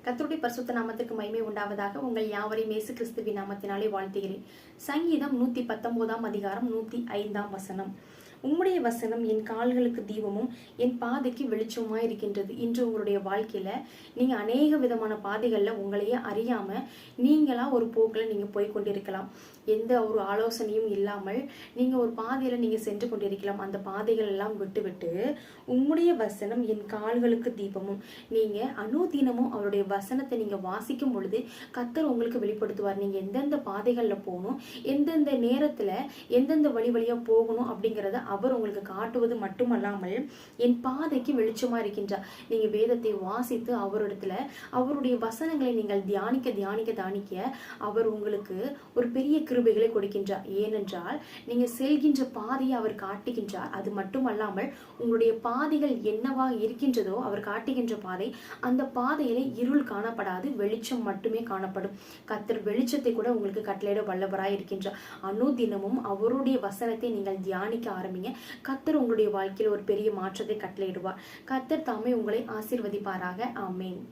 கர்த்தருடைய பரிசுத்த நாமத்திற்கு மகிமை உண்டாவதாக. உங்கள் யாவரையும் இயேசு கிறிஸ்துவின் நாமத்தினாலே வாழ்த்துகிறேன். சங்கீதம் 119 அதிகாரம் 105 உம்முடைய வசனம் என் கால்களுக்கு தீபமும் என் பாதைக்கு வெளிச்சமா இருக்கின்றது. இன்று உங்களுடைய வாழ்க்கையில நீங்க அநேக விதமான பாதைகள்ல உங்களையே அறியாம நீங்களா ஒரு போக்குல நீங்க போய் கொண்டிருக்கலாம். எந்த ஒரு ஆலோசனையும் இல்லாமல் நீங்க ஒரு பாதையில நீங்க சென்று கொண்டிருக்கலாம். அந்த பாதைகள் எல்லாம் விட்டு உம்முடைய வசனம் என் கால்களுக்கு தீபமும், நீங்க அனுதினமும் அவருடைய வசனத்தை நீங்க வாசிக்கும் பொழுது கர்த்தர் உங்களுக்கு வெளிப்படுத்துவார். நீங்க எந்தெந்த பாதைகள்ல போகணும், எந்தெந்த நேரத்துல எந்தெந்த வழியா போகணும் அப்படிங்கறத அவர் உங்களுக்கு காட்டுவது மட்டுமல்லாமல் என் பாதைக்கு வெளிச்சமா இருக்கின்றார். நீங்க வேதத்தை வாசித்து அவரிடத்துல அவருடைய வசனங்களை நீங்கள் தியானிக்க அவர் உங்களுக்கு ஒரு பெரிய கிருபைகளை கொடுக்கின்றார். ஏனென்றால் நீங்க செல்கின்ற பாதையை அவர் காட்டுகின்றார். அது மட்டுமல்லாமல் உங்களுடைய பாதைகள் என்னவா இருக்கின்றதோ அவர் காட்டுகின்ற பாதை, அந்த பாதையில இருள் காணப்படாது, வெளிச்சம் மட்டுமே காணப்படும். கர்த்தர் வெளிச்சத்தை கூட உங்களுக்கு கட்டளையிட வல்லவராய் இருக்கின்றார். அனுதினமும் அவருடைய வசனத்தை நீங்கள் தியானிக்க ஆரம்பிங்க. கர்த்தர் உங்களுடைய வாழ்க்கையில் ஒரு பெரிய மாற்றத்தை கட்டளையிடுவார். கர்த்தர் தாமே உங்களை ஆசீர்வதிப்பாராக. ஆமென்.